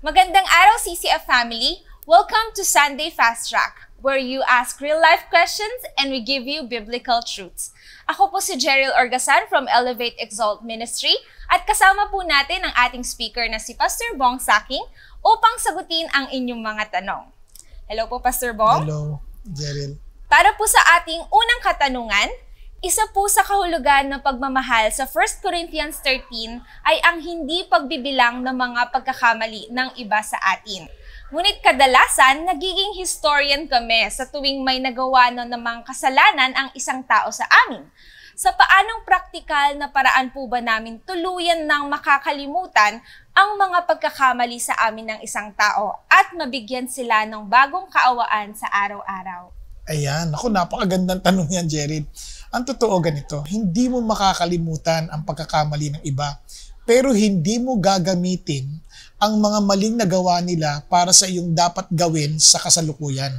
Magandang araw, CCF family! Welcome to Sunday Fast Track, where you ask real-life questions and we give you biblical truths. Ako po si Jeril Orgasan from Elevate Exalt Ministry at kasama po natin ang ating speaker na si Pastor Bong Saking upang sagutin ang inyong mga tanong. Hello po, Pastor Bong. Hello, Jeril. Para po sa ating unang katanungan, isa po sa kahulugan ng pagmamahal sa 1 Corinthians 13 ay ang hindi pagbibilang ng mga pagkakamali ng iba sa atin. Ngunit kadalasan, nagiging historian kami sa tuwing may nagawa ng mga kasalanan ang isang tao sa amin. Sa paanong praktikal na paraan po ba namin tuluyan ng makakalimutan ang mga pagkakamali sa amin ng isang tao at mabigyan sila ng bagong kaawaan sa araw-araw? Ayan, ako napakagandang tanong yan, Jeril. Ang totoo ganito, hindi mo makakalimutan ang pagkakamali ng iba, pero hindi mo gagamitin ang mga maling nagawa nila para sa iyong dapat gawin sa kasalukuyan.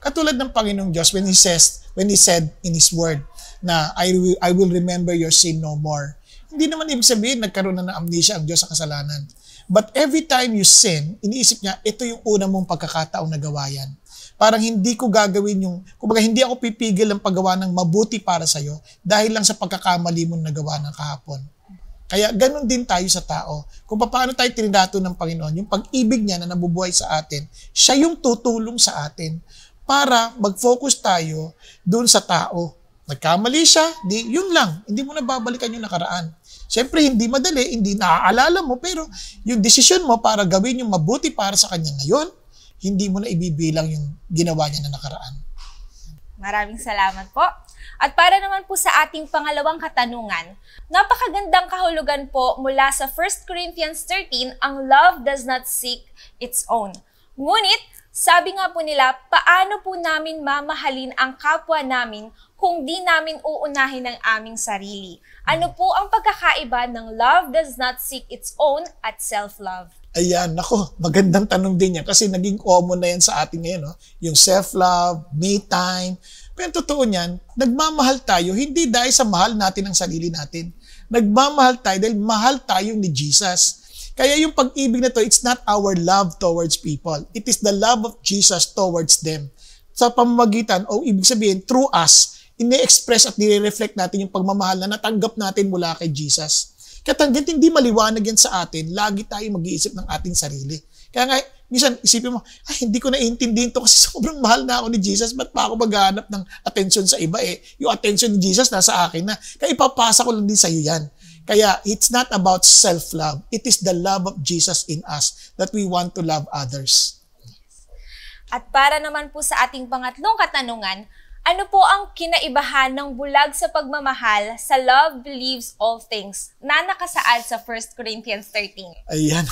Katulad ng Panginoong Diyos when He said in His Word na I will remember your sin no more. Hindi naman ibig sabihin nagkaroon na ng amnesia ang Diyos sa kasalanan. But every time you sin, iniisip niya, ito yung una mong pagkakataong nagawa yan. Parang hindi ko gagawin kumbaga hindi ako pipigil ang paggawa ng mabuti para sa'yo dahil lang sa pagkakamali mo nagawa ng kahapon. Kaya ganun din tayo sa tao. Kung paano tayo trinato ng Panginoon, yung pag-ibig niya na nabubuhay sa atin, siya yung tutulong sa atin para mag-focus tayo dun sa tao. Nagkamali siya, yun lang. Hindi mo na babalikan yung nakaraan. Siyempre, hindi madali, hindi naaalala mo, pero yung desisyon mo para gawin yung mabuti para sa kanya ngayon, hindi mo na ibibilang yung ginawa niya na nakaraan. Maraming salamat po. At para naman po sa ating pangalawang katanungan, napakagandang kahulugan po mula sa 1 Corinthians 13, ang love does not seek its own. Ngunit, sabi nga po nila, paano po namin mamahalin ang kapwa namin kung di namin uunahin ang aming sarili? Ano po ang pagkakaiba ng love does not seek its own at self-love? Ayan, nako, magandang tanong din yan kasi naging common na yan sa atin ngayon, no? Yung self-love, me time. Pero totoo niyan, nagmamahal tayo hindi dahil sa mahal natin ang sarili natin. Nagmamahal tayo dahil mahal tayo ni Jesus. Kaya yung pag-ibig na to, it's not our love towards people. It is the love of Jesus towards them. Sa pamamagitan, ibig sabihin, through us, ini-express at nire-reflect natin yung pagmamahal na natanggap natin mula kay Jesus. Kaya hanggang hindi maliwanag yan sa atin, lagi tayo mag-iisip ng ating sarili. Kaya nga, minsan isipin mo, hindi ko naiintindihin to kasi sobrang mahal na ako ni Jesus, ba't pa ako maghahanap ng attention sa iba Yung attention ni Jesus nasa akin na. Kaya ipapasa ko lang din sa iyo yan. Kaya it's not about self-love. It is the love of Jesus in us that we want to love others. At para naman po sa ating pangatlong katanungan, ano po ang kinaibahan ng bulag sa pagmamahal sa love believes all things na nakasaad sa 1 Corinthians 13? Ayan,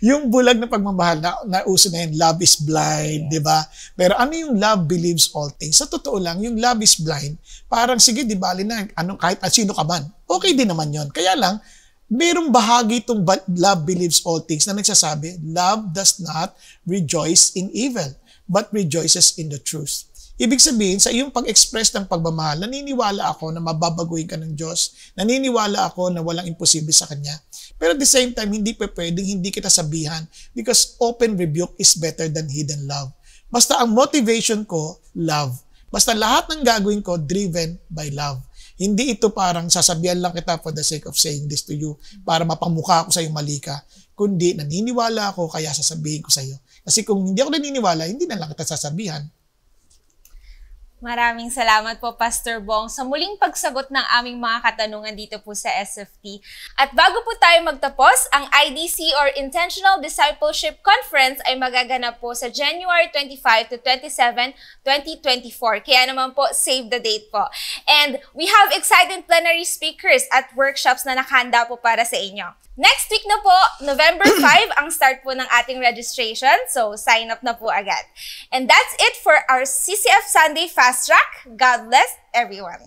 yung bulag na pagmamahal na uso na yun, love is blind, di ba? Pero ano yung love believes all things? Sa totoo lang, yung love is blind, parang sige, di bali na, kahit sino ka man, okay din naman yon. Kaya lang, mayroong bahagi itong love believes all things na nagsasabi, love does not rejoice in evil, but rejoices in the truth. Ibig sabihin, sa iyong pag-express ng pagmamahal, naniniwala ako na mababaguhin ka ng Diyos. Naniniwala ako na walang imposible sa Kanya. Pero at the same time, hindi pwedeng hindi kita sabihan because open rebuke is better than hidden love. Basta ang motivation ko, love. Basta lahat ng gagawin ko, driven by love. Hindi ito parang sasabihan lang kita for the sake of saying this to you para mapamukha ko sa iyo mali ka. Kundi naniniwala ako, kaya sasabihin ko sa iyo. Kasi kung hindi ako naniniwala, hindi na lang kita sasabihan. Maraming salamat po, Pastor Bong, sa muling pagsagot ng aming mga katanungan dito po sa SFT. At bago po tayo magtapos, ang IDC or Intentional Discipleship Conference ay magaganap po sa January 25 to 27, 2024. Kaya naman po, save the date po. And we have excited plenary speakers at workshops na nakahanda po para sa inyo. Next week na po, November 5, ang start po ng ating registration. So, sign up na po agad. And that's it for our CCF Sunday Fast Track. God bless everyone.